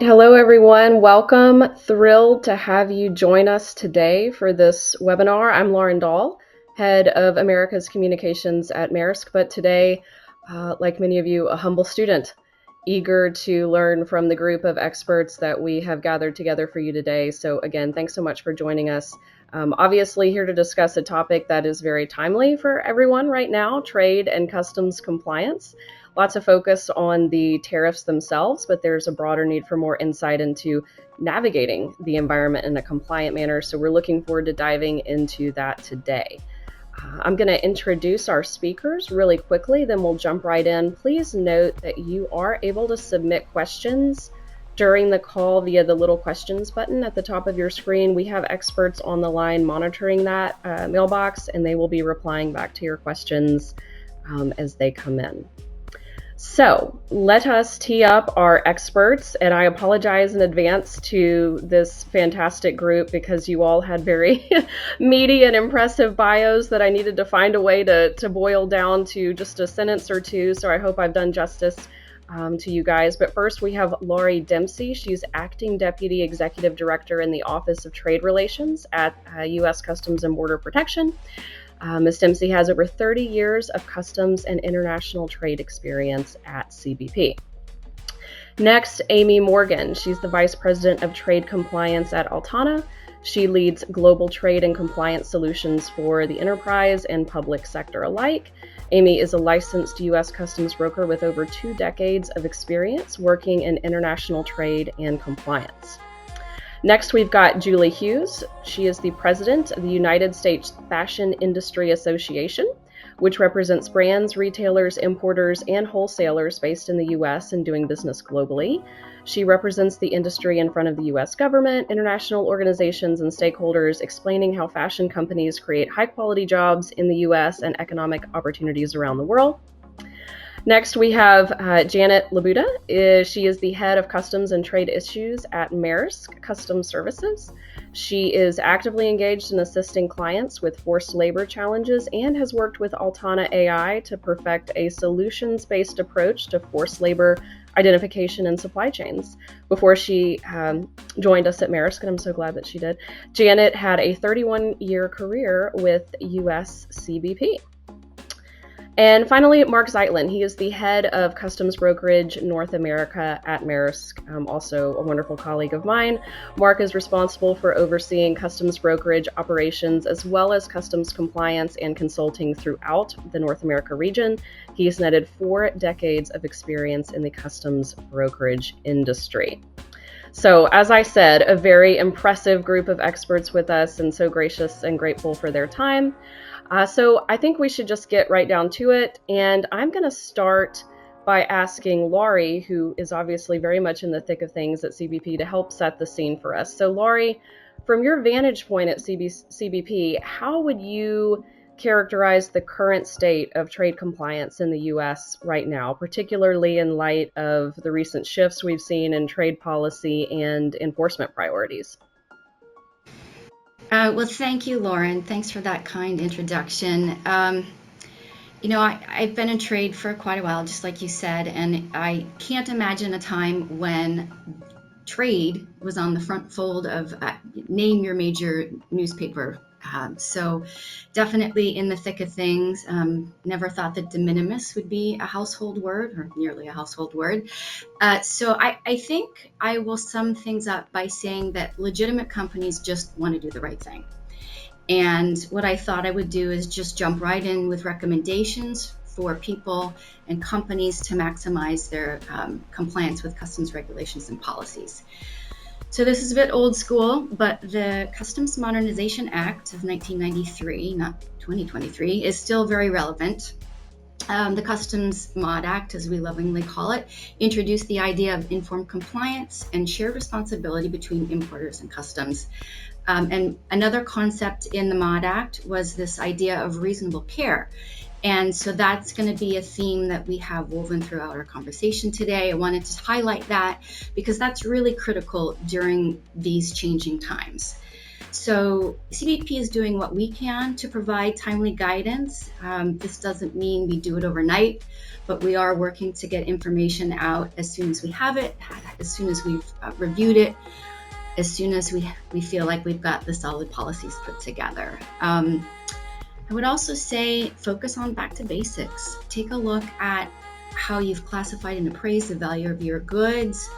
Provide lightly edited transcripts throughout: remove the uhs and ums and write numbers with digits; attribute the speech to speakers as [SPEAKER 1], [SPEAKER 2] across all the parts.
[SPEAKER 1] Hello, everyone. Welcome. Thrilled to have you join us today for this webinar. I'm Lauren Dahl, Head of America's Communications at Maersk, but today, like many of you, a humble student, eager to learn from the group of experts that we have gathered together for you today. So again, thanks so much for joining us. Obviously here to discuss a topic that is very timely for everyone right now, trade and customs compliance. Lots of focus on the tariffs themselves, but there's a broader need for more insight into navigating the environment in a compliant manner. So we're looking forward to diving into that today. I'm going to introduce our speakers really quickly, then we'll jump right in. Please note that you are able to submit questions during the call via the little questions button at the top of your screen. We have experts on the line monitoring that mailbox, and they will be replying back to your questions as they come in. So let us tee up our experts, and I apologize in advance to this fantastic group because you all had very meaty and impressive bios that I needed to find a way to boil down to just a sentence or two. So I hope I've done justice to you guys. But first we have Laurie Dempsey. She's Acting Deputy Executive Director in the Office of Trade Relations at U.S. Customs and Border Protection. Ms. Dempsey has over 30 years of customs and international trade experience at CBP. Next, Amy Morgan. She's the Vice President of Trade Compliance at Altana. She leads global trade and compliance solutions for the enterprise and public sector alike. Amy is a licensed U.S. customs broker with over 2 decades of experience working in international trade and compliance. Next, we've got Julie Hughes. She is the president of the United States Fashion Industry Association, which represents brands, retailers, importers, and wholesalers based in the U.S. and doing business globally. She represents the industry in front of the U.S. government, international organizations, and stakeholders, explaining how fashion companies create high-quality jobs in the U.S. and economic opportunities around the world. Next, we have Janet Labuda. She is the head of customs and trade issues at Maersk Customs Services. She is actively engaged in assisting clients with forced labor challenges and has worked with Altana AI to perfect a solutions-based approach to forced labor identification and supply chains. Before she joined us at Maersk, and I'm so glad that she did, Janet had a 31-year career with US CBP. And finally, Mark Zeitlin. He is the head of Customs Brokerage North America at Maersk, also a wonderful colleague of mine. Mark is responsible for overseeing customs brokerage operations as well as customs compliance and consulting throughout the North America region. He has netted 4 decades of experience in the customs brokerage industry. So, as I said, a very impressive group of experts with us, and so gracious and grateful for their time. So I think we should just get right down to it. And I'm going to start by asking Laurie, who is obviously very much in the thick of things at CBP, to help set the scene for us. So Laurie, from your vantage point at CBP, how would you characterize the current state of trade compliance in the U.S. right now, particularly in light of the recent shifts we've seen in trade policy and enforcement priorities?
[SPEAKER 2] Well, thank you, Lauren. Thanks for that kind introduction. I've been in trade for quite a while, just like you said, and I can't imagine a time when trade was on the front fold of name your major newspaper. So definitely in the thick of things. Never thought that de minimis would be a household word, or nearly a household word. So I think I will sum things up by saying that legitimate companies just want to do the right thing. And what I thought I would do is just jump right in with recommendations for people and companies to maximize their compliance with customs regulations and policies. So this is a bit old school, but the Customs Modernization Act of 1993, not 2023, is still very relevant. The Customs Mod Act, as we lovingly call it, introduced the idea of informed compliance and shared responsibility between importers and customs. And another concept in the Mod Act was this idea of reasonable care. And so that's going to be a theme that we have woven throughout our conversation today. I wanted to highlight that because that's really critical during these changing times. So CBP is doing what we can to provide timely guidance. This doesn't mean we do it overnight, but we are working to get information out as soon as we have it, as soon as we've reviewed it, as soon as we feel like we've got the solid policies put together. I would also say focus on back to basics. Take a look at how you've classified and appraised the value of your goods.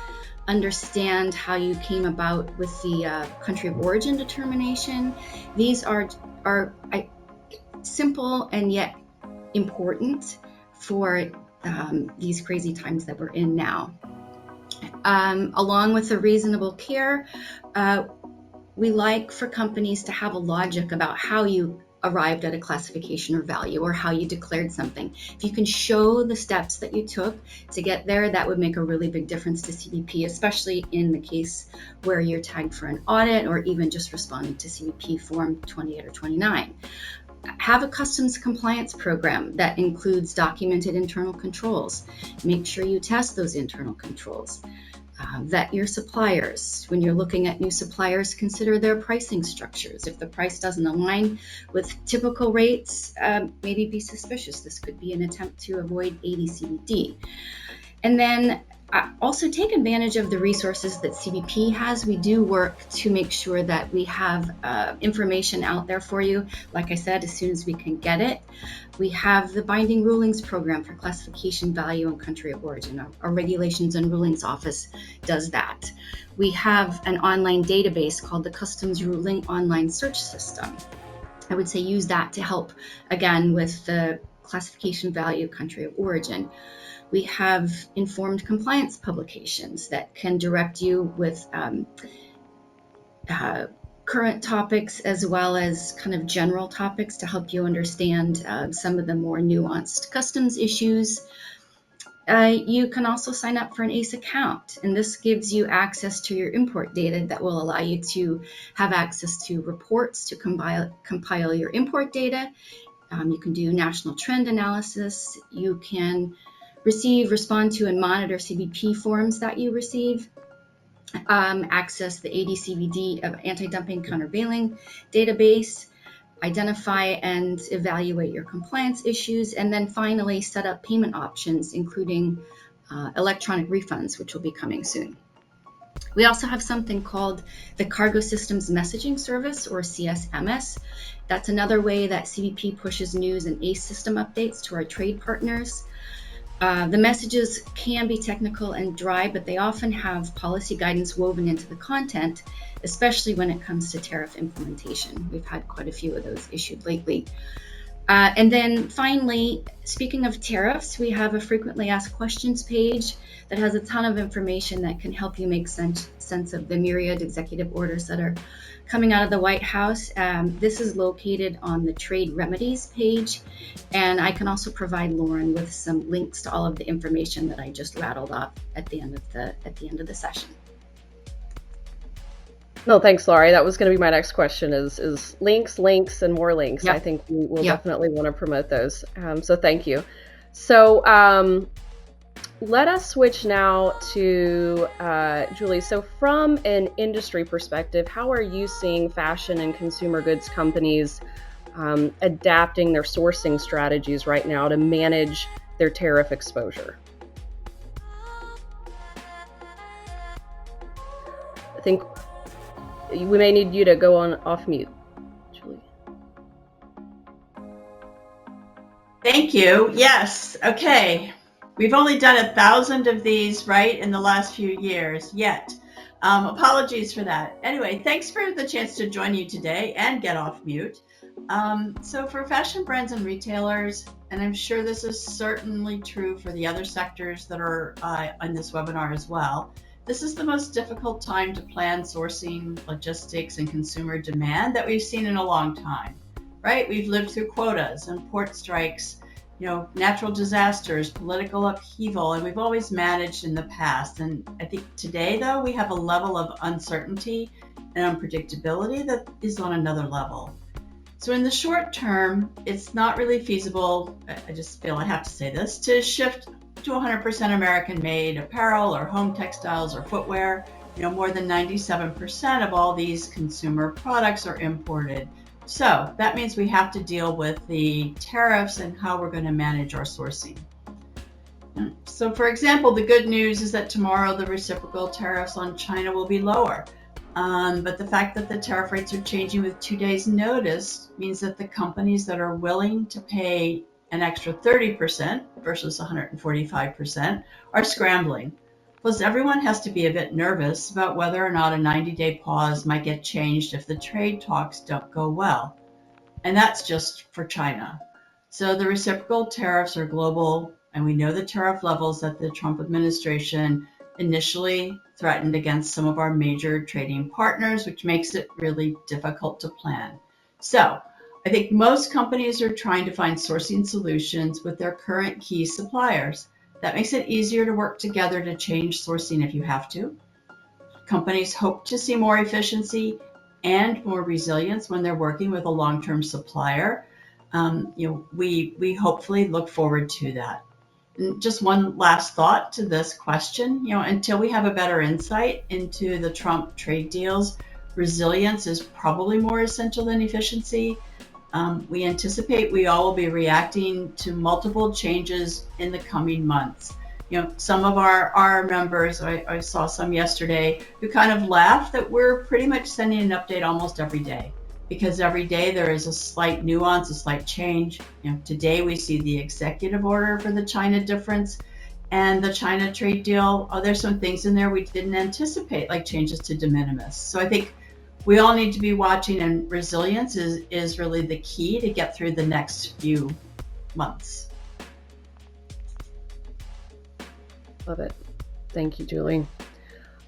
[SPEAKER 2] Understand how you came about with the country of origin determination. These are simple and yet important for these crazy times that we're in now. Along with the reasonable care, we like for companies to have a logic about how you arrived at a classification or value, or how you declared something. If you can show the steps that you took to get there, that would make a really big difference to CBP, especially in the case where you're tagged for an audit or even just responding to CBP Form 28 or 29. Have a customs compliance program that includes documented internal controls. Make sure you test those internal controls. Vet your suppliers. When you're looking at new suppliers, consider their pricing structures. If the price doesn't align with typical rates, maybe be suspicious. This could be an attempt to avoid AD/CVD. And then also take advantage of the resources that CBP has. We do work to make sure that we have information out there for you, like I said, as soon as we can get it. We have the Binding Rulings Program for classification, value, and country of origin. Our Regulations and Rulings Office does that. We have an online database called the Customs Ruling Online Search System. I would say use that to help, again, with the classification, value, country of origin. We have informed compliance publications that can direct you with current topics as well as kind of general topics to help you understand some of the more nuanced customs issues. You can also sign up for an ACE account, and this gives you access to your import data that will allow you to have access to reports to compile your import data. You can do national trend analysis. You can receive, respond to, and monitor CBP forms that you receive. Access the AD/CVD of anti-dumping countervailing database, identify and evaluate your compliance issues, and then finally set up payment options, including electronic refunds, which will be coming soon. We also have something called the Cargo Systems Messaging Service, or CSMS. That's another way that CBP pushes news and ACE system updates to our trade partners. The messages can be technical and dry, but they often have policy guidance woven into the content, especially when it comes to tariff implementation. We've had quite a few of those issued lately. And then finally, speaking of tariffs, we have a frequently asked questions page that has a ton of information that can help you make sense of the myriad executive orders that are coming out of the White House. This is located on the Trade Remedies page, and I can also provide Lauren with some links to all of the information that I just rattled off at the end of the session.
[SPEAKER 1] No, thanks, Laurie. That was going to be my next question is links, and more links.
[SPEAKER 2] Yep.
[SPEAKER 1] I think we will definitely want to promote those. So thank you. So let us switch now to Julie. So from an industry perspective, how are you seeing fashion and consumer goods companies adapting their sourcing strategies right now to manage their tariff exposure? I think we may need you to go on off mute, Julie.
[SPEAKER 3] Thank you. Yes. Okay. We've only done 1,000 of these, right, in the last few years yet. Apologies for that. Anyway, thanks for the chance to join you today and get off mute. So for fashion brands and retailers, and I'm sure this is certainly true for the other sectors that are on this webinar as well, this is the most difficult time to plan sourcing, logistics, and consumer demand that we've seen in a long time, right? We've lived through quotas and port strikes, natural disasters, political upheaval, and we've always managed in the past. And I think today, though, we have a level of uncertainty and unpredictability that is on another level. So in the short term, it's not really feasible, I just feel I have to say this, to shift to 100% American-made apparel or home textiles or footwear. More than 97% of all these consumer products are imported. So that means we have to deal with the tariffs and how we're going to manage our sourcing. So for example, the good news is that tomorrow the reciprocal tariffs on China will be lower. But the fact that the tariff rates are changing with 2 days notice means that the companies that are willing to pay an extra 30% versus 145% are scrambling. Plus, everyone has to be a bit nervous about whether or not a 90-day pause might get changed if the trade talks don't go well. And that's just for China. So the reciprocal tariffs are global, and we know the tariff levels that the Trump administration initially threatened against some of our major trading partners, which makes it really difficult to plan. So I think most companies are trying to find sourcing solutions with their current key suppliers. That makes it easier to work together to change sourcing if you have to. Companies hope to see more efficiency and more resilience when they're working with a long-term supplier. We hopefully look forward to that. And just one last thought to this question, until we have a better insight into the Trump trade deals, resilience is probably more essential than efficiency. We anticipate we all will be reacting to multiple changes in the coming months. Some of our members, I saw some yesterday, who kind of laughed that we're pretty much sending an update almost every day, because every day there is a slight nuance, a slight change. Today we see the executive order for the China difference and the China trade deal. There's some things in there we didn't anticipate, like changes to de minimis. So I think we all need to be watching, and resilience is really the key to get through the next few months.
[SPEAKER 1] Love it. Thank you, Julie.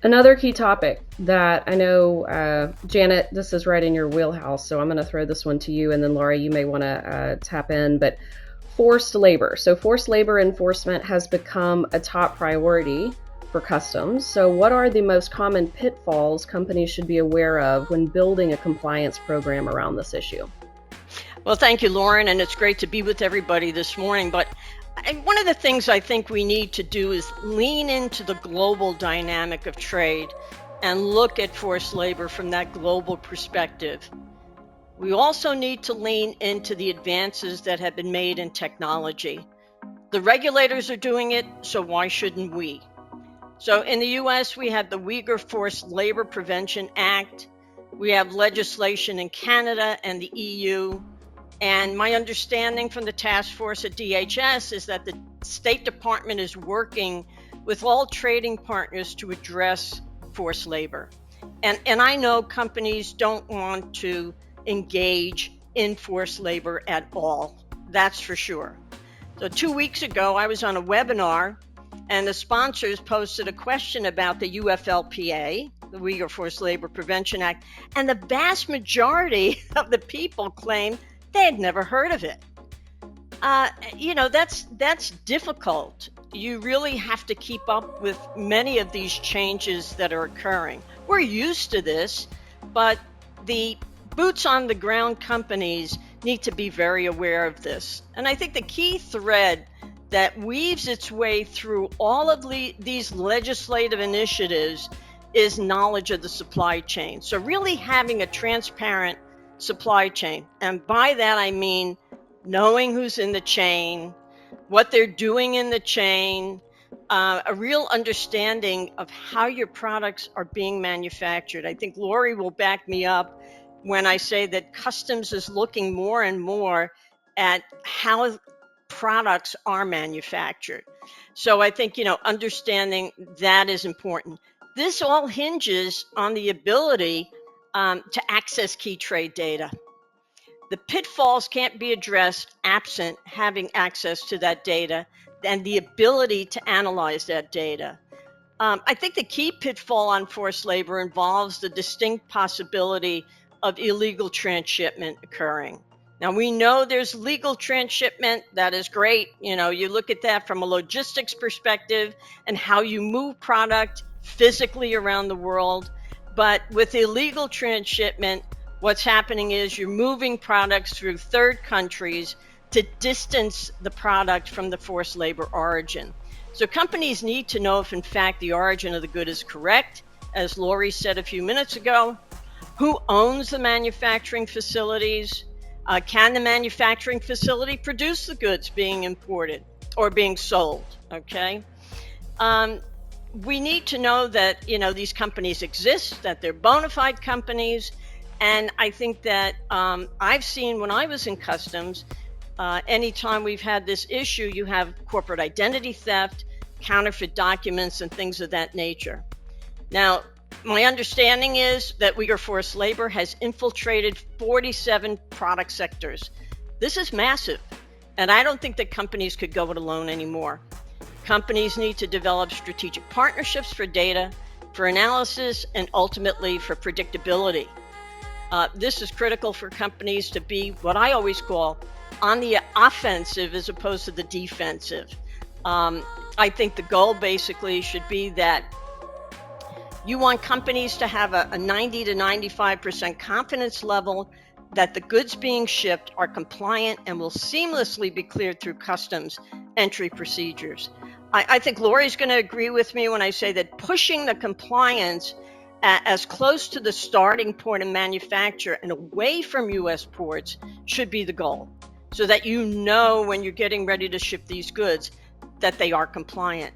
[SPEAKER 1] Another key topic that I know, Janet, this is right in your wheelhouse, so I'm going to throw this one to you, and then Laura, you may want to tap in, but forced labor. So forced labor enforcement has become a top priority for customs. So what are the most common pitfalls companies should be aware of when building a compliance program around this issue?
[SPEAKER 4] Well, thank you, Lauren, and it's great to be with everybody this morning. But one of the things I think we need to do is lean into the global dynamic of trade and look at forced labor from that global perspective. We also need to lean into the advances that have been made in technology. The regulators are doing it, so why shouldn't we? So in the US, we have the Uyghur Forced Labor Prevention Act. We have legislation in Canada and the EU. And my understanding from the task force at DHS is that the State Department is working with all trading partners to address forced labor. And I know companies don't want to engage in forced labor at all. That's for sure. So 2 weeks ago, I was on a webinar, and the sponsors posted a question about the UFLPA, the Uyghur Forced Labor Prevention Act, and the vast majority of the people claimed they had never heard of it. That's difficult. You really have to keep up with many of these changes that are occurring. We're used to this, but the boots on the ground companies need to be very aware of this. And I think the key thread that weaves its way through all of these legislative initiatives is knowledge of the supply chain. So really having a transparent supply chain. And by that, I mean knowing who's in the chain, what they're doing in the chain, a real understanding of how your products are being manufactured. I think Lori will back me up when I say that customs is looking more and more at how products are manufactured. So I think, understanding that is important. This all hinges on the ability to access key trade data. The pitfalls can't be addressed absent having access to that data and the ability to analyze that data. I think the key pitfall on forced labor involves the distinct possibility of illegal transshipment occurring. Now, we know there's legal transshipment. That is great. You look at that from a logistics perspective and how you move product physically around the world. But with illegal transshipment, what's happening is you're moving products through third countries to distance the product from the forced labor origin. So companies need to know if, in fact, the origin of the good is correct as Lori said a few minutes ago. Who owns the manufacturing facilities? Can the manufacturing facility produce the goods being imported or being sold? Okay. We need to know that, these companies exist, that they're bona fide companies. And I think that I've seen when I was in customs, anytime we've had this issue, you have corporate identity theft, counterfeit documents, and things of that nature. Now, my understanding is that Uyghur forced labor has infiltrated 47 product sectors. This is massive, and I don't think that companies could go it alone anymore. Companies need to develop strategic partnerships for data, for analysis, and ultimately for predictability. This is critical for companies to be what I always call on the offensive as opposed to the defensive. I think the goal basically should be that you want companies to have a 90 to 95% confidence level that the goods being shipped are compliant and will seamlessly be cleared through customs entry procedures. I think Lori's going to agree with me when I say that pushing the compliance as close to the starting point of manufacture and away from U.S. ports should be the goal, so that when you're getting ready to ship these goods that they are compliant.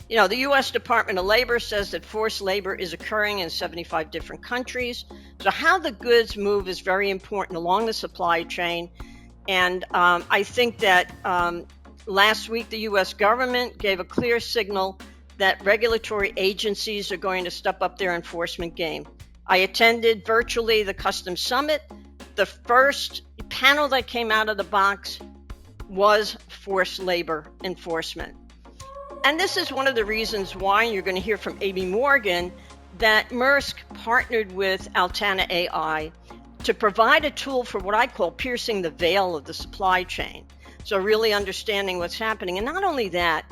[SPEAKER 4] The U.S. Department of Labor says that forced labor is occurring in 75 different countries. So how the goods move is very important along the supply chain. And I think that last week the U.S. government gave a clear signal that regulatory agencies are going to step up their enforcement game. I attended virtually the Customs Summit. The first panel that came out of the box was forced labor enforcement. And this is one of the reasons why you're going to hear from Amy Morgan that Maersk partnered with Altana AI to provide a tool for what I call piercing the veil of the supply chain. So really understanding what's happening. And not only that,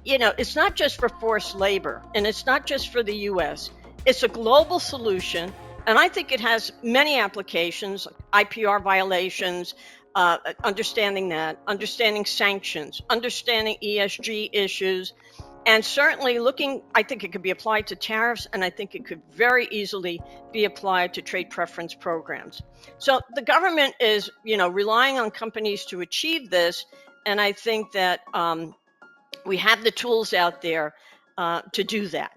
[SPEAKER 4] it's not just for forced labor, and it's not just for the U.S. It's a global solution, and I think it has many applications, IPR violations, understanding sanctions, understanding ESG issues, and certainly I think it could be applied to tariffs, and I think it could very easily be applied to trade preference programs. So the government is, relying on companies to achieve this, and I think that we have the tools out there to do that.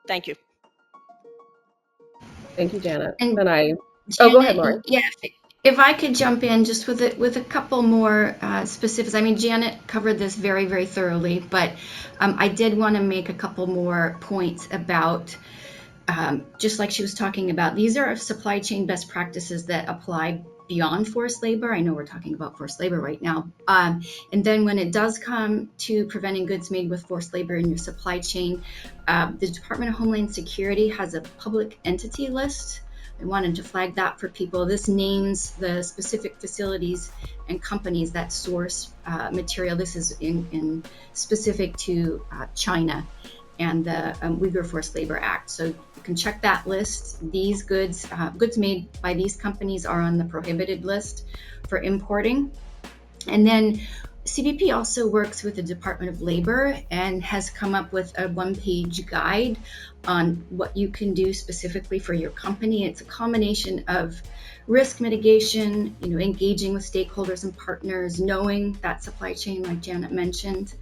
[SPEAKER 4] Thank you.
[SPEAKER 1] Thank you, Janet.
[SPEAKER 2] And
[SPEAKER 1] go
[SPEAKER 2] Janet,
[SPEAKER 1] ahead, Lauren.
[SPEAKER 2] Yeah, if I could jump in just with a couple more specifics. I mean, Janet covered this very, very thoroughly, but I did want to make a couple more points about, just like she was talking about, these are supply chain best practices that apply beyond forced labor. I know we're talking about forced labor right now. And then when it does come to preventing goods made with forced labor in your supply chain, the Department of Homeland Security has a public entity list. I wanted to flag that for people. This names the specific facilities and companies that source material. This is in specific to China and the Uyghur Forced Labor Act. So you can check that list. These goods made by these companies are on the prohibited list for importing. And then CBP also works with the Department of Labor and has come up with a one-page guide on what you can do specifically for your company. It's a combination of risk mitigation, engaging with stakeholders and partners, knowing that supply chain, like Janet mentioned,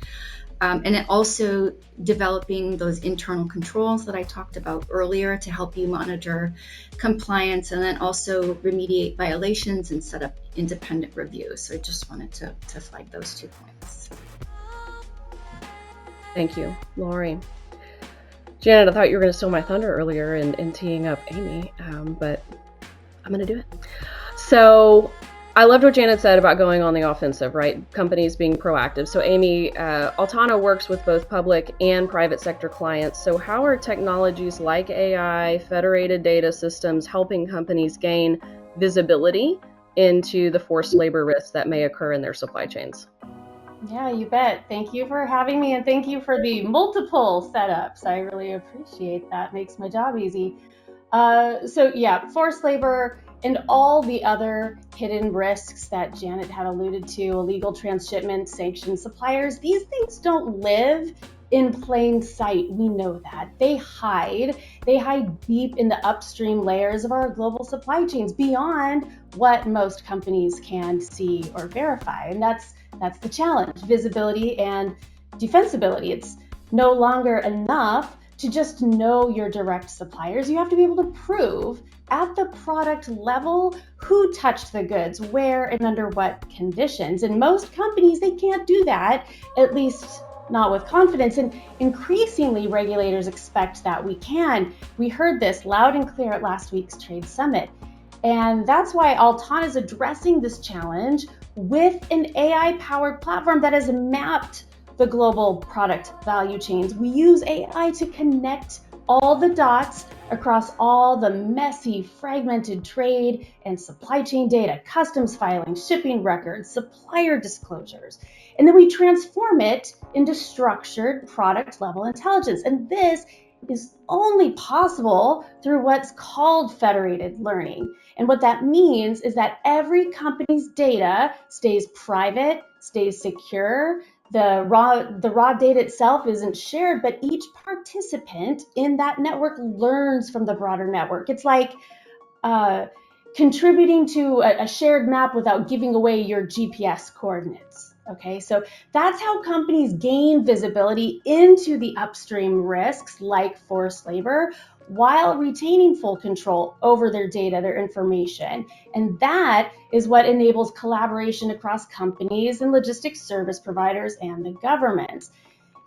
[SPEAKER 2] and it also developing those internal controls that I talked about earlier to help you monitor compliance, and then also remediate violations and set up independent reviews. So I just wanted to flag those 2 points.
[SPEAKER 1] Thank you, Lori. Janet, I thought you were going to steal my thunder earlier in teeing up Amy, but I'm going to do it. So I loved what Janet said about going on the offensive, right? Companies being proactive. So Amy, Altana works with both public and private sector clients. So how are technologies like AI, federated data systems helping companies gain visibility into the forced labor risks that may occur in their supply chains?
[SPEAKER 5] Yeah, you bet. Thank you for having me, and thank you for the multiple setups. I really appreciate that. Makes my job easy. So yeah, forced labor and all the other hidden risks that Janet had alluded to, illegal transshipment, sanctioned suppliers, these things don't live in plain sight. We know that. They hide deep in the upstream layers of our global supply chains beyond what most companies can see or verify. And that's the challenge, visibility and defensibility. It's no longer enough to just know your direct suppliers. You have to be able to prove at the product level who touched the goods, where, and under what conditions. And most companies, they can't do that, at least not with confidence. And increasingly, regulators expect that we can. We heard this loud and clear at last week's trade summit. And that's why Altana is addressing this challenge with an AI-powered platform that has mapped the global product value chains. We use AI to connect all the dots across all the messy, fragmented trade and supply chain data, customs filings, shipping records, supplier disclosures. And then we transform it into structured product level intelligence. And this is only possible through what's called federated learning. And what that means is that every company's data stays private, stays secure. The raw data itself isn't shared, but each participant in that network learns from the broader network. It's like contributing to a shared map without giving away your GPS coordinates. Okay, so that's how companies gain visibility into the upstream risks like forced labor while retaining full control over their data, their information. And that is what enables collaboration across companies and logistics service providers and the government.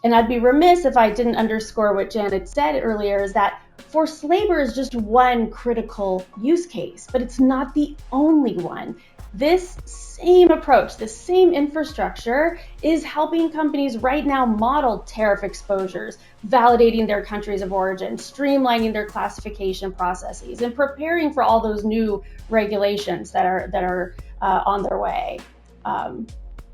[SPEAKER 5] And I'd be remiss if I didn't underscore what Janet said earlier, is that forced labor is just one critical use case, but it's not the only one. This same approach, this same infrastructure is helping companies right now model tariff exposures, validating their countries of origin, streamlining their classification processes, and preparing for all those new regulations that are on their way.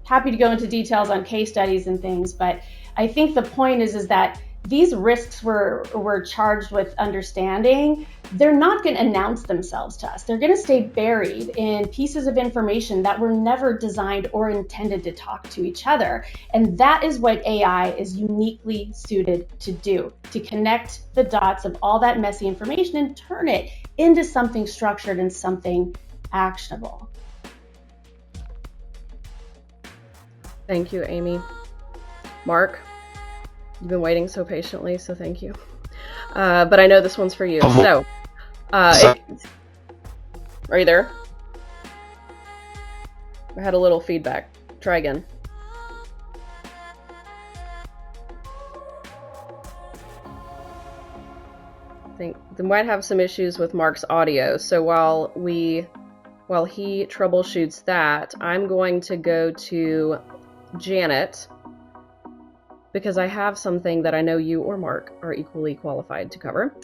[SPEAKER 5] Happy to go into details on case studies and things, but I think the point is that these risks we're charged with understanding, they're not going to announce themselves to us. They're going to stay buried in pieces of information that were never designed or intended to talk to each other. And that is what AI is uniquely suited to do, to connect the dots of all that messy information and turn it into something structured and something actionable.
[SPEAKER 1] Thank you, Amy. Mark, you've been waiting so patiently, so thank you. But I know this one's for you. So, are you there? I had a little feedback. Try again. I think they might have some issues with Mark's audio. So while he troubleshoots that, I'm going to go to Janet, because I have something that I know you or Mark are equally qualified to cover.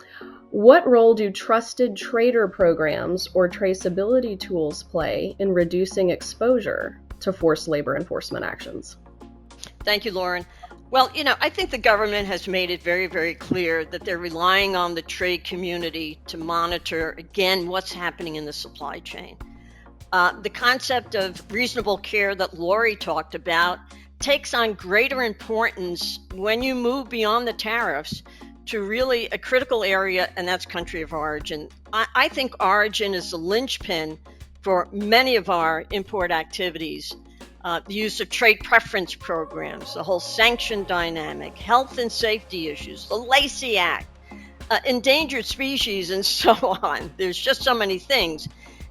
[SPEAKER 1] What role do trusted trader programs or traceability tools play in reducing exposure to forced labor enforcement actions?
[SPEAKER 4] Thank you, Lauren. Well, I think the government has made it very, very clear that they're relying on the trade community to monitor, again, what's happening in the supply chain. The concept of reasonable care that Lori talked about takes on greater importance when you move beyond the tariffs to really a critical area, and that's country of origin. I think origin is the linchpin for many of our import activities. The use of trade preference programs, the whole sanction dynamic, health and safety issues, the Lacey Act, endangered species, and so on. There's just so many things.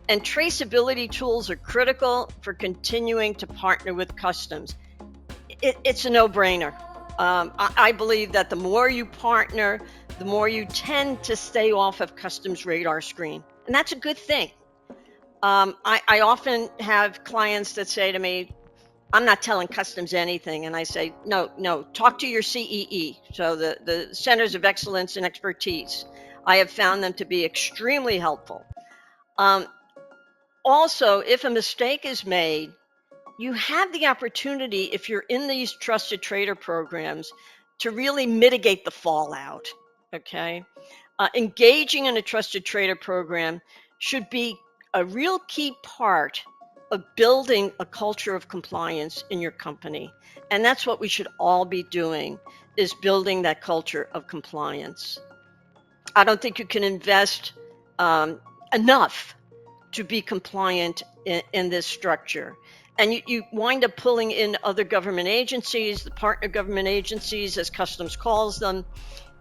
[SPEAKER 4] And traceability tools are critical for continuing to partner with customs. It's a no-brainer. I believe that the more you partner, the more you tend to stay off of customs radar screen. And that's a good thing. I often have clients that say to me, I'm not telling customs anything. And I say, no, talk to your CEE. So the Centers of Excellence and Expertise. I have found them to be extremely helpful. Also, if a mistake is made, you have the opportunity, if you're in these trusted trader programs, to really mitigate the fallout, okay? Engaging in a trusted trader program should be a real key part of building a culture of compliance in your company. And that's what we should all be doing, is building that culture of compliance. I don't think you can invest enough to be compliant in this structure. And you wind up pulling in other government agencies, the partner government agencies, as Customs calls them.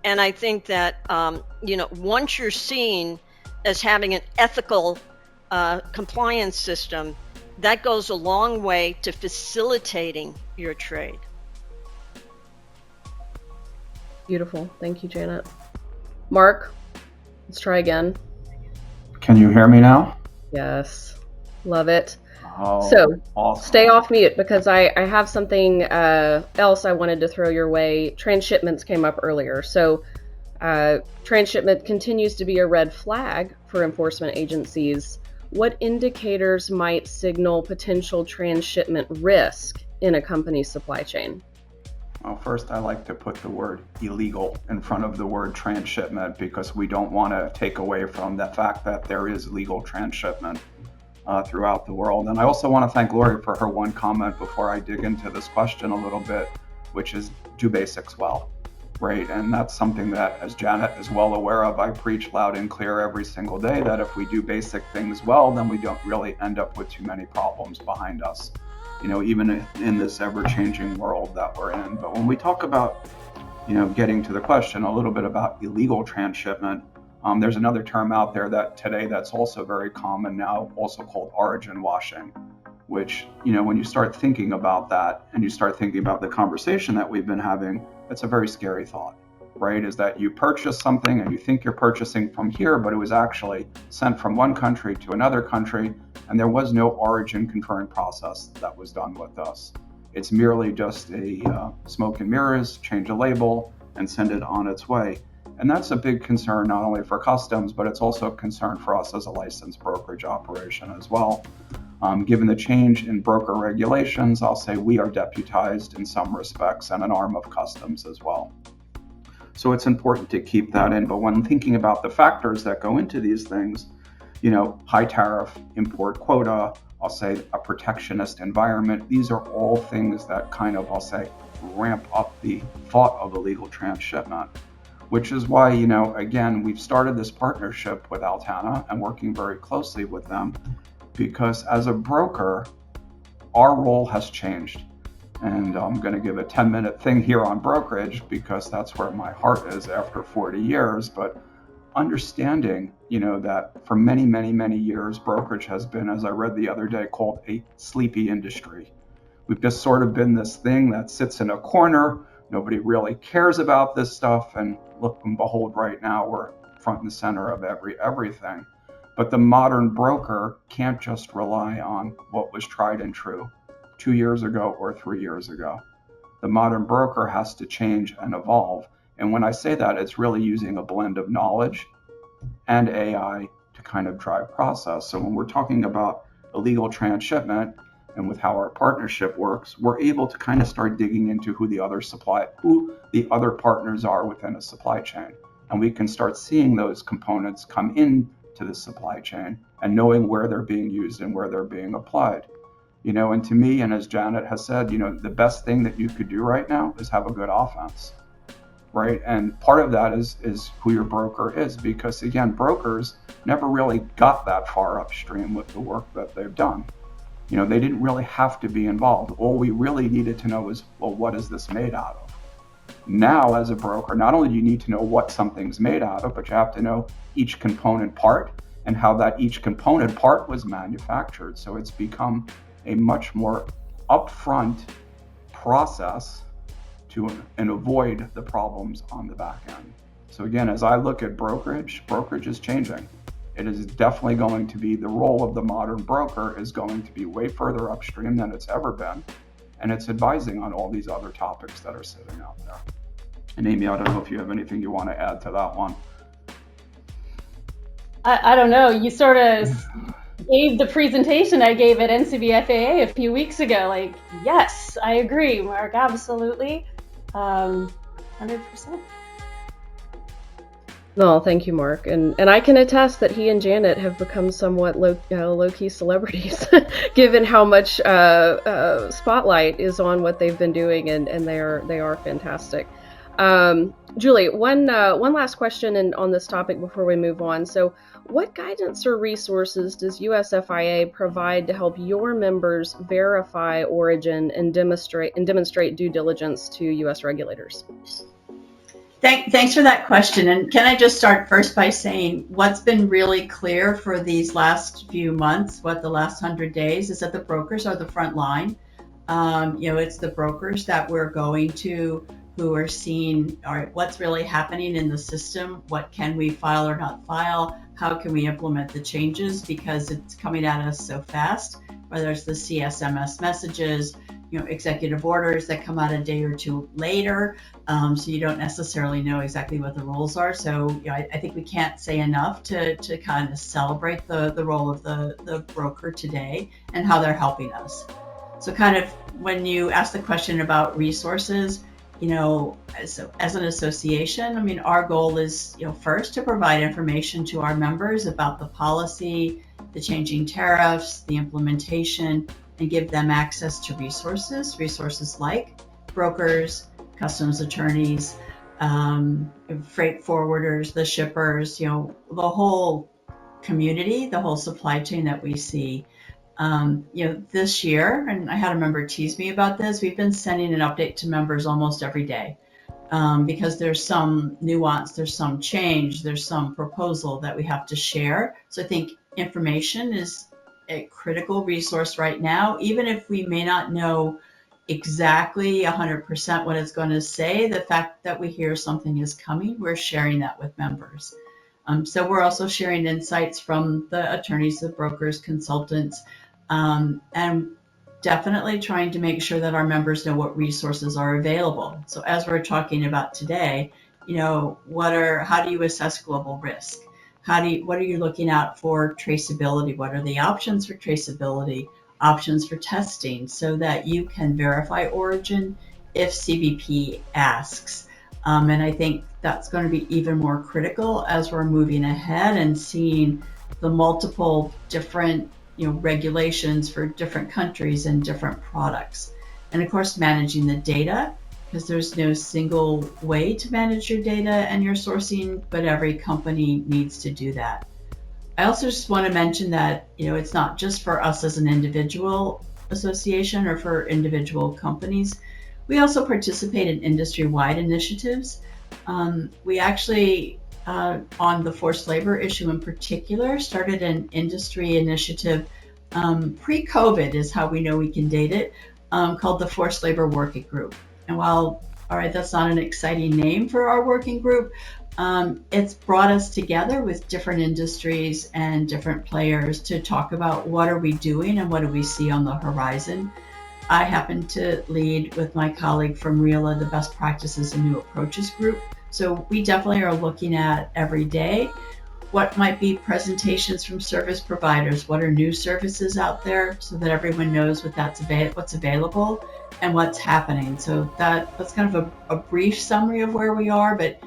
[SPEAKER 4] And I think that, once you're seen as having an ethical compliance system, that goes a long way to facilitating your trade.
[SPEAKER 1] Beautiful. Thank you, Janet. Mark, let's try again.
[SPEAKER 6] Can you hear me now?
[SPEAKER 1] Yes. Love it.
[SPEAKER 6] Oh,
[SPEAKER 1] So
[SPEAKER 6] awesome.
[SPEAKER 1] stay off mute because I have something else I wanted to throw your way. Transshipments came up earlier. So transshipment continues to be a red flag for enforcement agencies. What indicators might signal potential transshipment risk in a company's supply chain?
[SPEAKER 6] Well, first, I like to put the word illegal in front of the word transshipment because we don't want to take away from the fact that there is legal transshipment throughout the world. And I also want to thank Lori for her one comment before I dig into this question a little bit, which is do basics well, right? And that's something that, as Janet is well aware of, I preach loud and clear every single day, that if we do basic things well, then we don't really end up with too many problems behind us, even in this ever-changing world that we're in. But when we talk about, getting to the question a little bit about illegal transshipment, there's another term out there that's also very common now, also called origin washing, which, when you start thinking about that and you start thinking about the conversation that we've been having, it's a very scary thought, right? Is that you purchase something and you think you're purchasing from here, but it was actually sent from one country to another country, and there was no origin confirming process that was done with us. It's merely just a smoke and mirrors, change a label, and send it on its way. And that's a big concern, not only for customs, but it's also a concern for us as a licensed brokerage operation as well. Given the change in broker regulations, I'll say we are deputized in some respects and an arm of customs as well. So it's important to keep that in. But when thinking about the factors that go into these things, high tariff, import quota, I'll say a protectionist environment, these are all things that kind of, I'll say, ramp up the thought of illegal transshipment, which is why, again, we've started this partnership with Altana and working very closely with them, because as a broker, our role has changed. And I'm going to give a 10-minute thing here on brokerage because that's where my heart is after 40 years. But understanding, that for many, many, many years, brokerage has been, as I read the other day, called a sleepy industry. We've just sort of been this thing that sits in a corner. Nobody really cares about this stuff. And look and behold, right now, we're front and center of everything. But the modern broker can't just rely on what was tried and true 2 years ago or 3 years ago. The modern broker has to change and evolve. And when I say that, it's really using a blend of knowledge and AI to kind of drive process. So when we're talking about illegal transshipment and with how our partnership works, we're able to kind of start digging into who the other partners are within a supply chain. And we can start seeing those components come in to the supply chain and knowing where they're being used and where they're being applied. And to me, and as Janet has said, the best thing that you could do right now is have a good offense, right? And part of that is who your broker is, because again, brokers never really got that far upstream with the work that they've done. They didn't really have to be involved. All we really needed to know is, well, what is this made out of? Now, as a broker, not only do you need to know what something's made out of, but you have to know each component part and how that each component part was manufactured. So it's become a much more upfront process and avoid the problems on the back end. So again, as I look at brokerage is changing. It is definitely going to be, the role of the modern broker is going to be way further upstream than it's ever been. And it's advising on all these other topics that are sitting out there. And Amy, I don't know if you have anything you want to add to that one.
[SPEAKER 5] I don't know. You sort of gave the presentation I gave at NCBFAA a few weeks ago. Like, yes, I agree, Mark, absolutely. 100%.
[SPEAKER 1] No, thank you, Mark, and I can attest that he and Janet have become somewhat low-key celebrities, given how much spotlight is on what they've been doing, and they are fantastic. Julie, one last question on this topic before we move on. So, what guidance or resources does USFIA provide to help your members verify origin and demonstrate due diligence to U.S. regulators?
[SPEAKER 3] Thanks for that question. And can I just start first by saying what's been really clear for these last few months, the last 100 days, is that the brokers are the front line. It's the brokers that we're going to who are seeing, all right, what's really happening in the system? What can we file or not file? How can we implement the changes? Because it's coming at us so fast, whether it's the CSMS messages, executive orders that come out a day or two later. So you don't necessarily know exactly what the rules are. So I think we can't say enough to kind of celebrate the role of the broker today and how they're helping us. So kind of when you ask the question about resources, as an association, I mean, our goal is, first to provide information to our members about the policy, the changing tariffs, the implementation, and give them access to resources like brokers, customs attorneys, freight forwarders, the shippers, the whole community, the whole supply chain that we see. This year, and I had a member tease me about this, we've been sending an update to members almost every day because there's some nuance, there's some change, there's some proposal that we have to share. So I think information is a critical resource right now, even if we may not know exactly 100% what it's going to say. The fact that we hear something is coming, we're sharing that with members. So we're also sharing insights from the attorneys, the brokers, consultants, and definitely trying to make sure that our members know what resources are available. So as we're talking about today, how do you assess global risk? What are you looking out for traceability? What are the options for traceability, options for testing, so that you can verify origin if CBP asks? And I think that's going to be even more critical as we're moving ahead and seeing the multiple different regulations for different countries and different products. And of course, managing the data, because there's no single way to manage your data and your sourcing, but every company needs to do that. I also just want to mention that it's not just for us as an individual association or for individual companies. We also participate in industry-wide initiatives. We actually, on the forced labor issue in particular, started an industry initiative pre-COVID is how we know we can date it, called the Forced Labor Working Group. And while, all right, that's not an exciting name for our working group, it's brought us together with different industries and different players to talk about what are we doing and what do we see on the horizon. I happen to lead with my colleague from REALA the Best Practices and New Approaches group. So we definitely are looking at every day what might be presentations from service providers, what are new services out there, so that everyone knows what's available and what's happening. So that's kind of a brief summary of where we are, but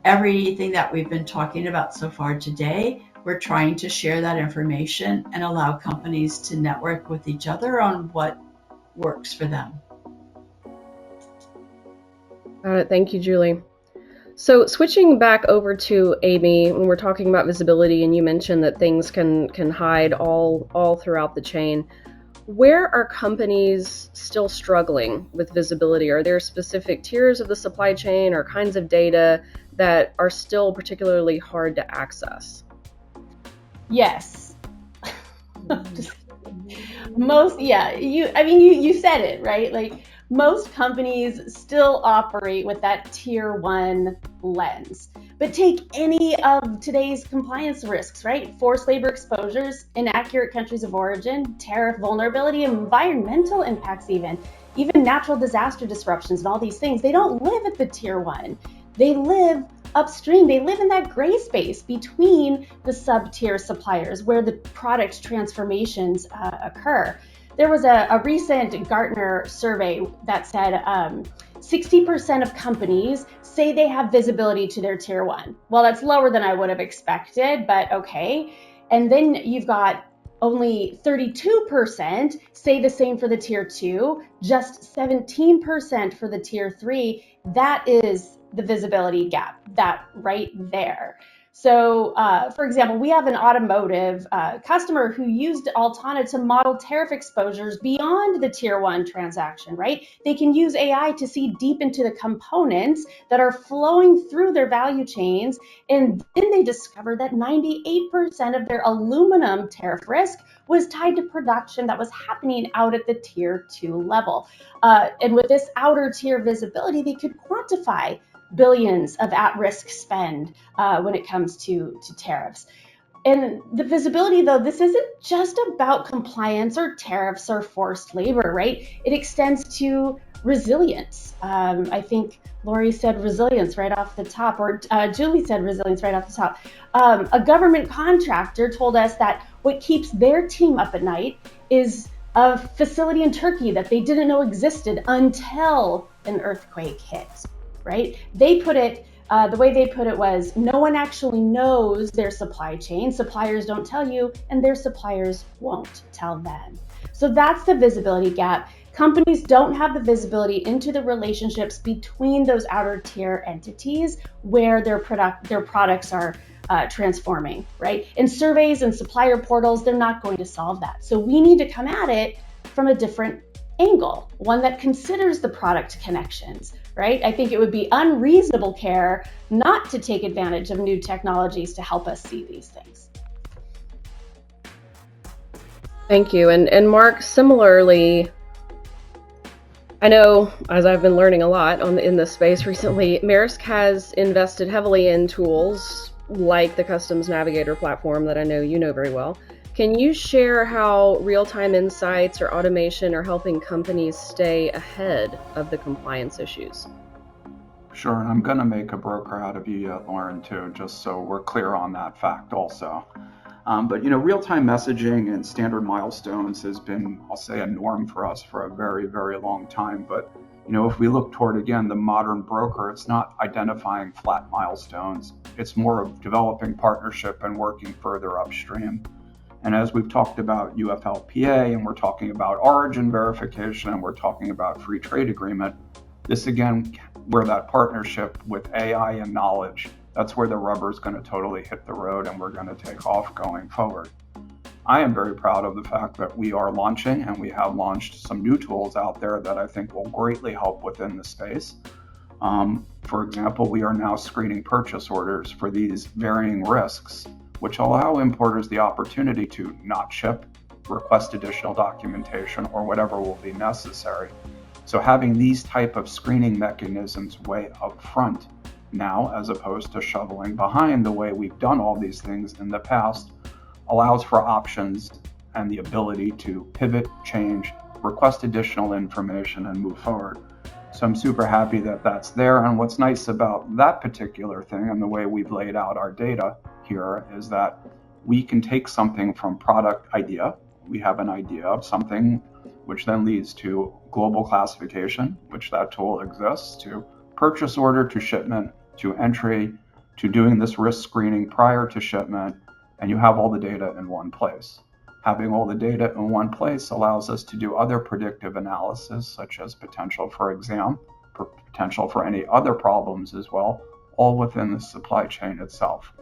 [SPEAKER 3] everything that we've been talking about so far today, we're trying to share that information and allow companies to network with each other on what works for them.
[SPEAKER 1] Got it. Thank you, Julie. So switching back over to Amy, when we're talking about visibility, and you mentioned that things can hide all throughout the chain, where are companies still struggling with visibility? Are there specific tiers of the supply chain or kinds of data that are still particularly hard to access?
[SPEAKER 5] Yes. You said it, right? Like, most companies still operate with that tier 1 lens. But take any of today's compliance risks, right? Forced labor exposures, inaccurate countries of origin, tariff vulnerability, environmental impacts, even natural disaster disruptions and all these things. They don't live at the tier 1. They live upstream. They live in that gray space between the sub-tier suppliers where the product transformations occur. there was a recent Gartner survey that said 60% of companies say they have visibility to their tier one. Well, that's lower than I would have expected, but okay. And then you've got only 32% say the same for the tier two, just 17% for the tier three. That is the visibility gap, that right there. So, for example, we have an automotive customer who used Altana to model tariff exposures beyond the tier one transaction, right? They can use AI to see deep into the components that are flowing through their value chains. And then they discovered that 98% of their aluminum tariff risk was tied to production that was happening out at the tier two level. And with this outer tier visibility, they could quantify billions of at-risk spend when it comes to tariffs. And the visibility, though, this isn't just about compliance or tariffs or forced labor, right? It extends to resilience. I think Lori said resilience right off the top, or Julie said resilience right off the top. A government contractor told us that what keeps their team up at night is a facility in Turkey that they didn't know existed until an earthquake hit. Right? They put it, the way they put it was, no one actually knows their supply chain. Suppliers don't tell you, and their suppliers won't tell them. So that's the visibility gap. Companies don't have the visibility into the relationships between those outer tier entities where their products are transforming, right? In surveys and supplier portals, they're not going to solve that. So we need to come at it from a different angle, one that considers the product connections, right? I think it would be unreasonable care not to take advantage of new technologies to help us see these things.
[SPEAKER 1] Thank you. And Mark, similarly, I know, as I've been learning a lot in this space recently, Maersk has invested heavily in tools like the Customs Navigator platform that I know you know very well. Can you share how real-time insights or automation are helping companies stay ahead of the compliance issues?
[SPEAKER 6] Sure, and I'm going to make a broker out of you yet, Lauren, too, just so we're clear on that fact also. But real-time messaging and standard milestones has been, I'll say, a norm for us for a very, very long time. But if we look toward, again, the modern broker, it's not identifying flat milestones. It's more of developing partnership and working further upstream. And as we've talked about UFLPA, and we're talking about origin verification, and we're talking about free trade agreement, this again, where that partnership with AI and knowledge, that's where the rubber is going to totally hit the road and we're going to take off going forward. I am very proud of the fact that we are launching, and we have launched some new tools out there that I think will greatly help within the space. For example, we are now screening purchase orders for these varying risks, which allow importers the opportunity to not ship, request additional documentation, or whatever will be necessary. So having these type of screening mechanisms way up front now, as opposed to shoveling behind the way we've done all these things in the past, allows for options and the ability to pivot, change, request additional information, and move forward. So I'm super happy that that's there. And what's nice about that particular thing and the way we've laid out our data here is that we can take something from product idea. We have an idea of something, which then leads to global classification, which that tool exists, to purchase order, to shipment, to entry, to doing this risk screening prior to shipment, and you have all the data in one place. Having all the data in one place allows us to do other predictive analysis, such as potential for exam, potential for any other problems as well, all within the supply chain itself.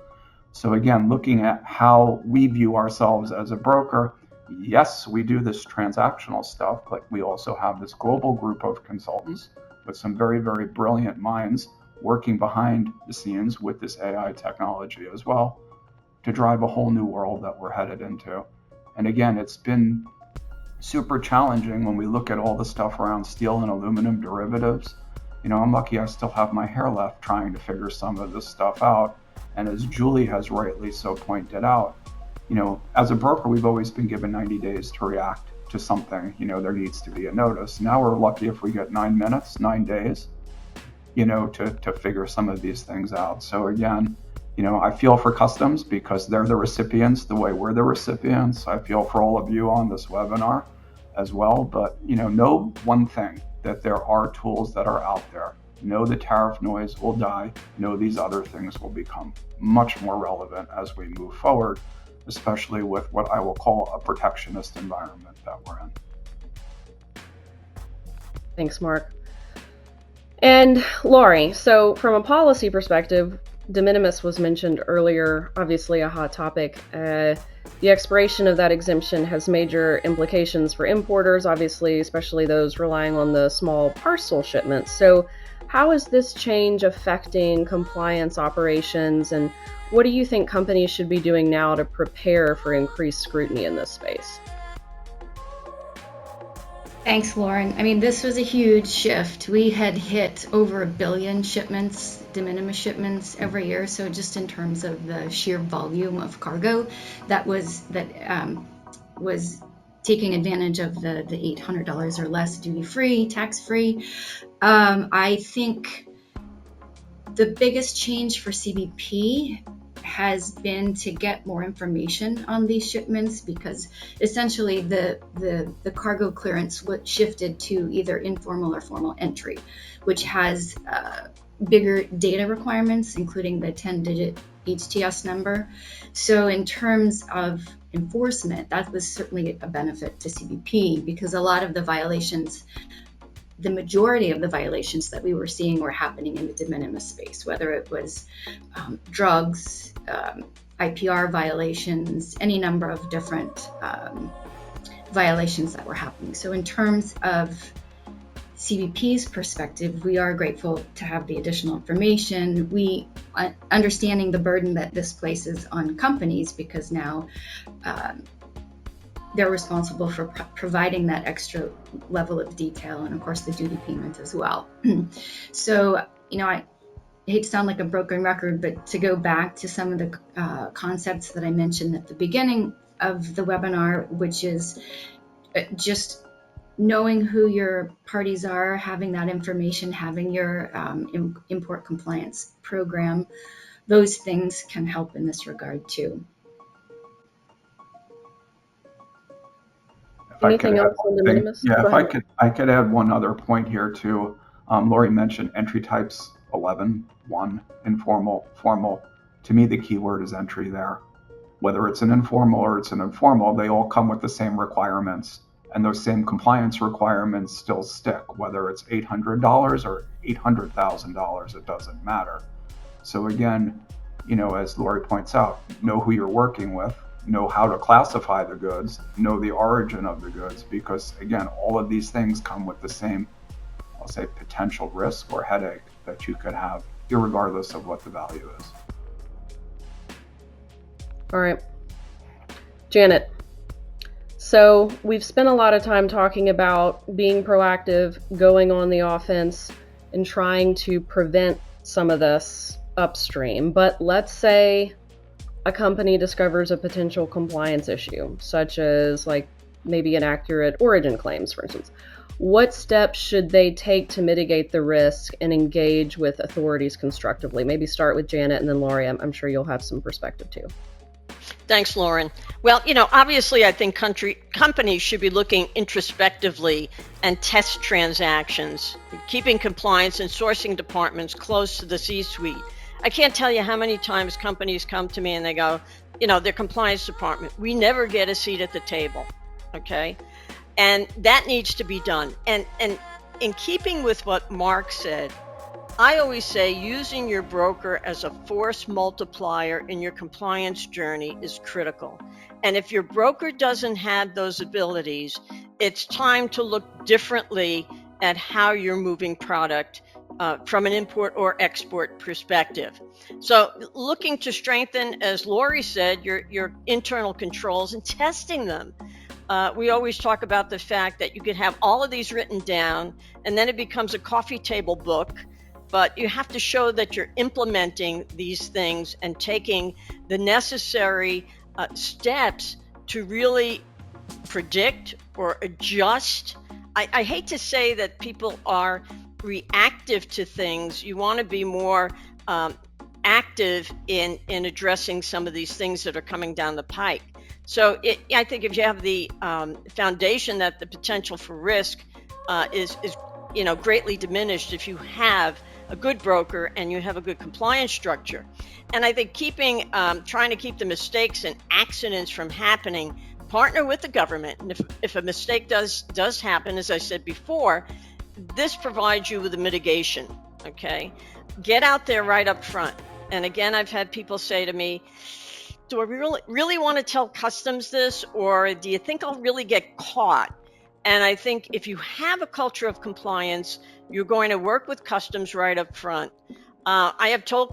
[SPEAKER 6] So again, looking at how we view ourselves as a broker, yes, we do this transactional stuff, but we also have this global group of consultants with some very, very brilliant minds working behind the scenes with this AI technology as well to drive a whole new world that we're headed into. And again, it's been super challenging when we look at all the stuff around steel and aluminum derivatives. I'm lucky I still have my hair left trying to figure some of this stuff out. And as Julie has rightly so pointed out, as a broker, we've always been given 90 days to react to something. There needs to be a notice. Now we're lucky if we get 9 minutes, 9 days, to figure some of these things out. So again, I feel for customs because they're the recipients the way we're the recipients. I feel for all of you on this webinar as well. But know one thing, that there are tools that are out there. Know the tariff noise will die. Know these other things will become much more relevant as we move forward, especially with what I will call a protectionist environment that we're in.
[SPEAKER 1] Thanks, Mark. And Laurie, so from a policy perspective, de minimis was mentioned earlier, obviously a hot topic. The expiration of that exemption has major implications for importers, obviously, especially those relying on the small parcel shipments. So how is this change affecting compliance operations, and what do you think companies should be doing now to prepare for increased scrutiny in this space?
[SPEAKER 2] Thanks, Lauren. I mean, this was a huge shift. We had hit over 1 billion shipments, de minimis shipments every year. So just in terms of the sheer volume of cargo that was taking advantage of the $800 or less duty-free, tax-free. I think the biggest change for CBP has been to get more information on these shipments, because essentially the cargo clearance shifted to either informal or formal entry, which has bigger data requirements, including the 10-digit HTS number. So in terms of enforcement, that was certainly a benefit to CBP, because a lot of the violations, the majority of the violations that we were seeing were happening in the de minimis space, whether it was drugs, IPR violations, any number of different violations that were happening. So in terms of CBP's perspective, we are grateful to have the additional information. We understanding the burden that this places on companies, because now they're responsible for providing that extra level of detail, and of course the duty payment as well. So, I hate to sound like a broken record, but to go back to some of the concepts that I mentioned at the beginning of the webinar, which is just knowing who your parties are, having that information, having your import compliance program, those things can help in this regard too.
[SPEAKER 1] Anything else on de minimis?
[SPEAKER 6] Yeah, I could add one other point here too. Laurie mentioned entry types 11.1, informal, formal. To me, the key word is entry there. Whether it's an informal or it's an informal, they all come with the same requirements, and those same compliance requirements still stick. Whether it's $800 or $800,000, it doesn't matter. So again, as Laurie points out, know who you're working with, know how to classify the goods, know the origin of the goods, because again, all of these things come with the same, I'll say, potential risk or headache that you could have, irregardless of what the value is.
[SPEAKER 1] All right. Janet, so we've spent a lot of time talking about being proactive, going on the offense, and trying to prevent some of this upstream. But let's say a company discovers a potential compliance issue, such as maybe inaccurate origin claims, for instance. What steps should they take to mitigate the risk and engage with authorities constructively? Maybe start with Janet, and then Laurie, I'm sure you'll have some perspective too.
[SPEAKER 4] Thanks, Lauren. Well, obviously I think companies should be looking introspectively and test transactions, keeping compliance and sourcing departments close to the C-suite. I can't tell you how many times companies come to me and they go, their compliance department, we never get a seat at the table, okay? And that needs to be done. And in keeping with what Mark said, I always say using your broker as a force multiplier in your compliance journey is critical. And if your broker doesn't have those abilities, it's time to look differently at how you're moving product from an import or export perspective. So looking to strengthen, as Laurie said, your internal controls and testing them. We always talk about the fact that you could have all of these written down and then it becomes a coffee table book, but you have to show that you're implementing these things and taking the necessary steps to really predict or adjust. I hate to say that people are reactive to things. You want to be more active in addressing some of these things that are coming down the pike. So I think if you have the foundation that the potential for risk is greatly diminished if you have a good broker and you have a good compliance structure. And I think trying to keep the mistakes and accidents from happening, partner with the government. And if a mistake does happen, as I said before, this provides you with a mitigation. Okay, get out there right up front. And again, I've had people say to me, do I really want to tell customs this, or do you think I'll really get caught? And I think if you have a culture of compliance, you're going to work with customs right up front. I have told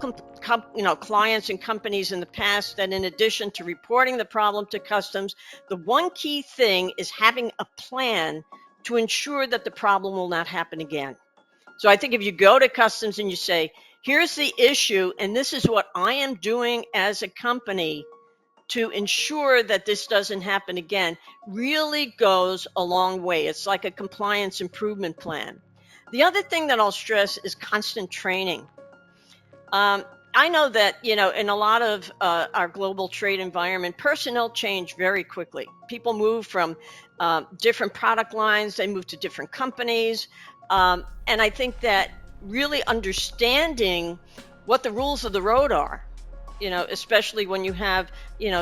[SPEAKER 4] clients and companies in the past that in addition to reporting the problem to customs, the one key thing is having a plan to ensure that the problem will not happen again. So I think if you go to customs and you say, here's the issue, and this is what I am doing as a company to ensure that this doesn't happen again, really goes a long way. It's like a compliance improvement plan. The other thing that I'll stress is constant training. I know that, in a lot of our global trade environment, personnel change very quickly. People move from different product lines, they move to different companies. And I think that really understanding what the rules of the road are, especially when you have,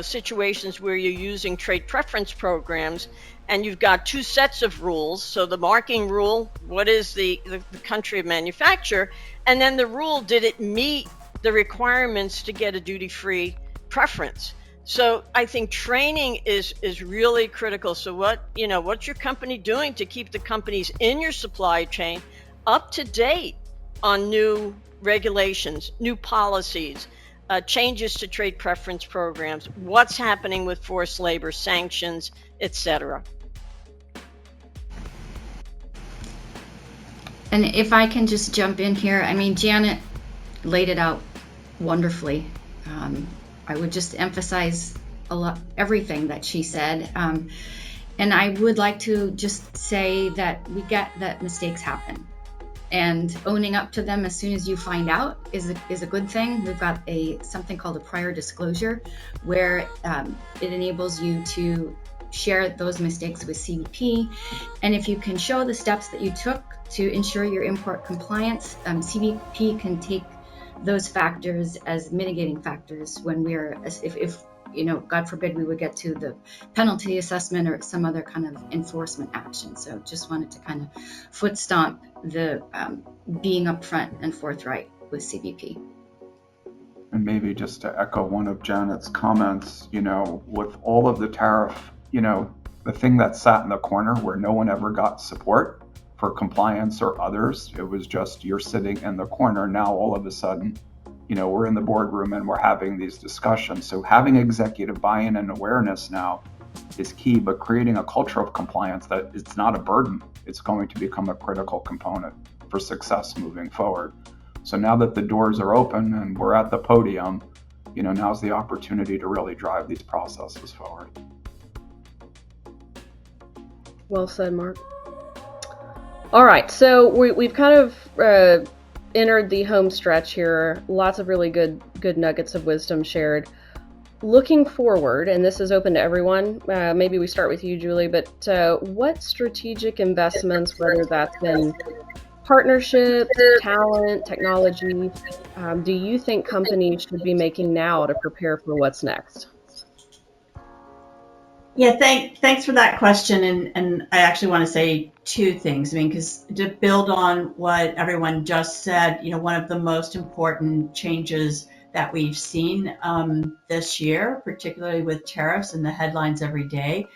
[SPEAKER 4] situations where you're using trade preference programs and you've got two sets of rules. So the marking rule, what is the country of manufacture? And then the rule, did it meet the requirements to get a duty-free preference? So I think training is really critical. So what's your company doing to keep the companies in your supply chain up to date on new regulations, new policies, changes to trade preference programs, what's happening with forced labor, sanctions, etc.
[SPEAKER 2] And if I can just jump in here, I mean, Janet laid it out wonderfully. I would just emphasize everything that she said. And I would like to just say that we get that mistakes happen. And owning up to them as soon as you find out is a good thing. We've got something called a prior disclosure, where it enables you to share those mistakes with CBP. And if you can show the steps that you took to ensure your import compliance, CBP can take those factors as mitigating factors when if God forbid, we would get to the penalty assessment or some other kind of enforcement action. So just wanted to kind of foot stomp the being upfront and forthright with CBP.
[SPEAKER 6] And maybe just to echo one of Janet's comments, with all of the tariff, the thing that sat in the corner where no one ever got support for compliance or others, it was just you're sitting in the corner. Now all of a sudden, we're in the boardroom and we're having these discussions. So having executive buy-in and awareness now is key, but creating a culture of compliance that it's not a burden. It's going to become a critical component for success moving forward. So now that the doors are open and we're at the podium, now's the opportunity to really drive these processes forward.
[SPEAKER 1] Well said, Mark. All right, so we've kind of entered the home stretch here. Lots of really good nuggets of wisdom shared. Looking forward, and this is open to everyone, maybe we start with you, Julie, but what strategic investments, whether that's in partnerships, talent, technology, do you think companies should be making now to prepare for what's next?
[SPEAKER 3] Yeah, thanks for that question. And I actually want to say two things. I mean, because to build on what everyone just said, one of the most important changes that we've seen this year, particularly with tariffs and the headlines every day,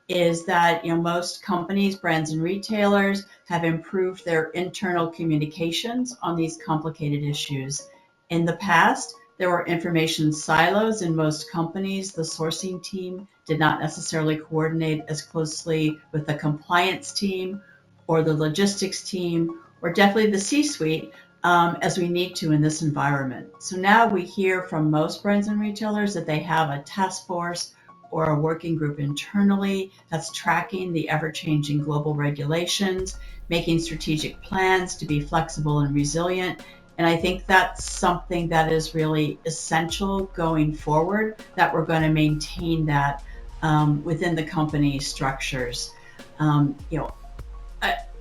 [SPEAKER 3] is that most companies, brands, and retailers have improved their internal communications on these complicated issues. In the past, there were information silos in most companies. The sourcing team did not necessarily coordinate as closely with the compliance team or the logistics team, or definitely the C-suite, as we need to in this environment. So now we hear from most brands and retailers that they have a task force or a working group internally that's tracking the ever-changing global regulations, making strategic plans to be flexible and resilient. And I think that's something that is really essential going forward, that we're going to maintain that within the company structures.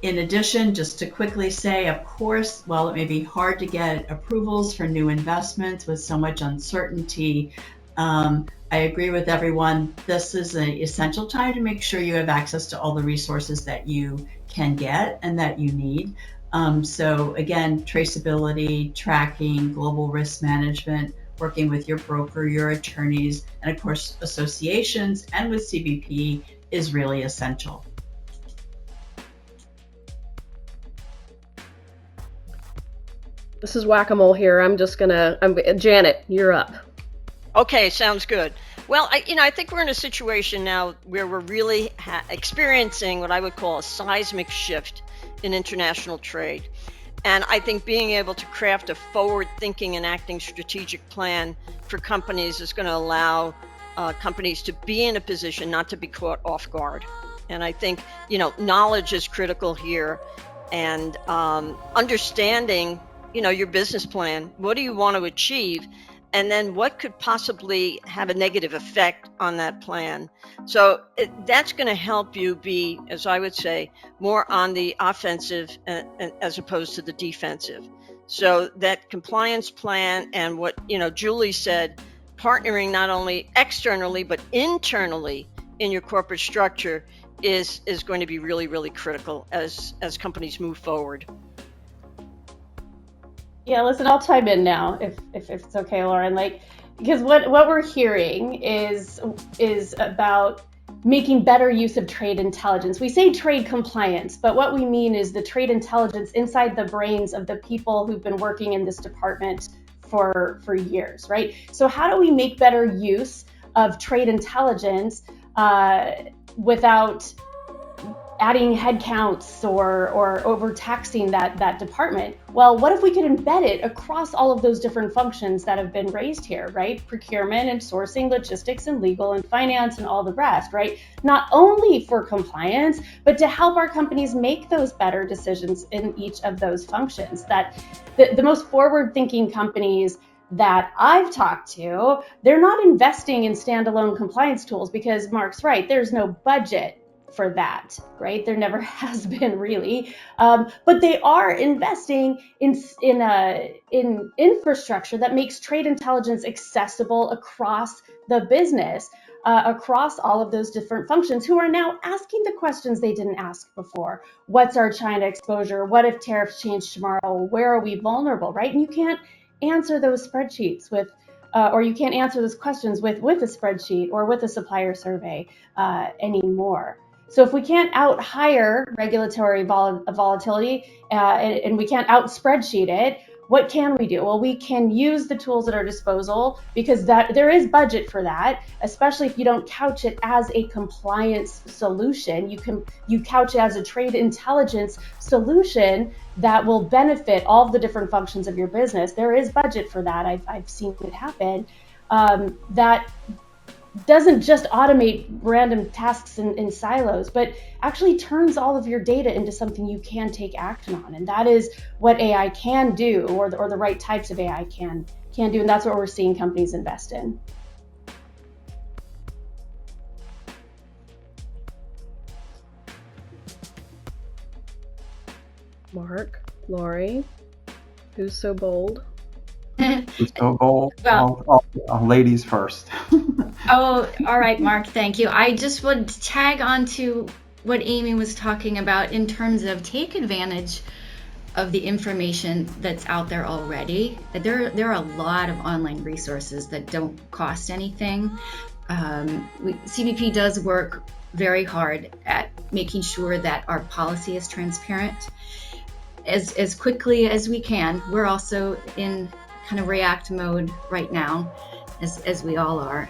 [SPEAKER 3] In addition, just to quickly say, of course, while it may be hard to get approvals for new investments with so much uncertainty, I agree with everyone. This is an essential time to make sure you have access to all the resources that you can get and that you need. So again, traceability, tracking, global risk management, working with your broker, your attorneys, and of course associations and with CBP is really essential.
[SPEAKER 1] This is whack-a-mole here. Janet, you're up.
[SPEAKER 4] Okay, sounds good. Well, I think we're in a situation now where we're really experiencing what I would call a seismic shift in international trade. And I think being able to craft a forward-thinking and acting strategic plan for companies is going to allow companies to be in a position not to be caught off guard. And I think, knowledge is critical here, and understanding, your business plan. What do you want to achieve? And then what could possibly have a negative effect on that plan? So that's going to help you be, as I would say, more on the offensive as opposed to the defensive. So that compliance plan and what, Julie said, partnering not only externally, but internally in your corporate structure is going to be really, really critical as companies move forward.
[SPEAKER 5] Yeah, listen, I'll chime in now if it's okay, Lauren. Because what we're hearing is about making better use of trade intelligence. We say trade compliance, but what we mean is the trade intelligence inside the brains of the people who've been working in this department for years, right? So how do we make better use of trade intelligence without adding headcounts or overtaxing that department? Well, what if we could embed it across all of those different functions that have been raised here, right? Procurement and sourcing, logistics and legal and finance and all the rest, right? Not only for compliance, but to help our companies make those better decisions in each of those functions. That the most forward-thinking companies that I've talked to, they're not investing in standalone compliance tools because Mark's right, there's no budget for that, right? There never has been really, but they are investing in infrastructure that makes trade intelligence accessible across the business, across all of those different functions who are now asking the questions they didn't ask before. What's our China exposure? What if tariffs change tomorrow? Where are we vulnerable, right? And you can't answer those spreadsheets with or you can't answer those questions with a spreadsheet or with a supplier survey anymore. So if we can't out-hire regulatory volatility and we can't out-spreadsheet it, what can we do? Well, we can use the tools at our disposal because there is budget for that, especially if you don't couch it as a compliance solution. You couch it as a trade intelligence solution that will benefit all of the different functions of your business. There is budget for that. I've seen it happen. That doesn't just automate random tasks in silos, but actually turns all of your data into something you can take action on. And that is what AI can do, or the right types of AI can do. And that's what we're seeing companies invest in.
[SPEAKER 1] Mark, Laurie, who's so bold?
[SPEAKER 6] So bold.
[SPEAKER 2] Well,
[SPEAKER 6] Ladies first.
[SPEAKER 2] Oh, all right, Mark, thank you. I just would tag on to what Amy was talking about in terms of take advantage of the information that's out there already. There are a lot of online resources that don't cost anything. CBP does work very hard at making sure that our policy is transparent as quickly as we can. We're also in kind of react mode right now, as we all are,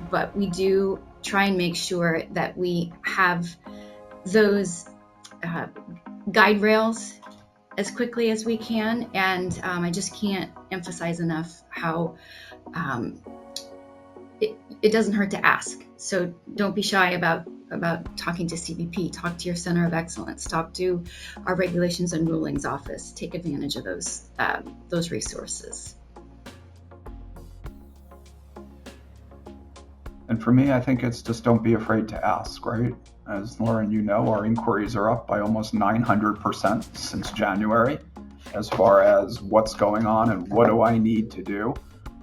[SPEAKER 2] but we do try and make sure that we have those guide rails as quickly as we can. And I just can't emphasize enough how it doesn't hurt to ask. So don't be shy about talking to CBP. Talk to your Center of Excellence. Talk to our Regulations and Rulings Office. Take advantage of those resources.
[SPEAKER 6] And for me, I think it's just don't be afraid to ask, right? As Lauren, you know, our inquiries are up by almost 900% since January as far as what's going on and what do I need to do.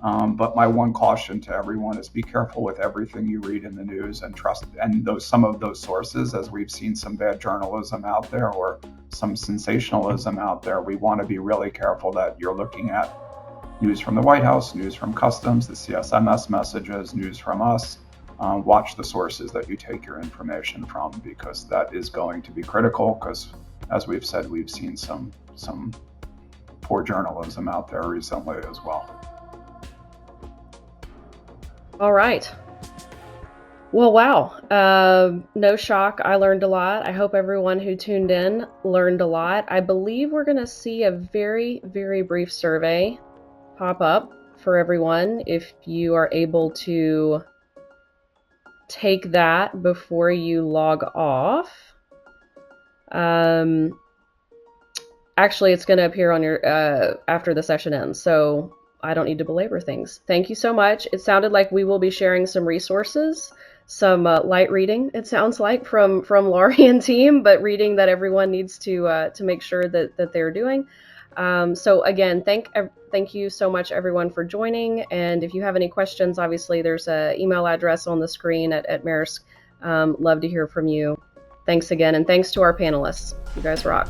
[SPEAKER 6] But my one caution to everyone is be careful with everything you read in the news and trust. And some of those sources, as we've seen some bad journalism out there or some sensationalism out there, we want to be really careful that you're looking at news from the White House, news from Customs, the CSMS messages, news from us. Watch the sources that you take your information from, because that is going to be critical, because as we've said, we've seen some poor journalism out there recently as well.
[SPEAKER 1] All right. Well, wow. No shock. I learned a lot. I hope everyone who tuned in learned a lot. I believe we're going to see a very, very brief survey pop up for everyone if you are able to take that before you log off. Actually, it's going to appear on your after the session ends, so I don't need to belabor things. Thank you so much. It sounded like we will be sharing some resources, some light reading, it sounds like, from Laurie and team, but reading that everyone needs to make sure that they're doing. So again, thank you so much, everyone, for joining. And if you have any questions, obviously there's an email address on the screen at Maersk. Love to hear from you. Thanks again, and thanks to our panelists. You guys rock.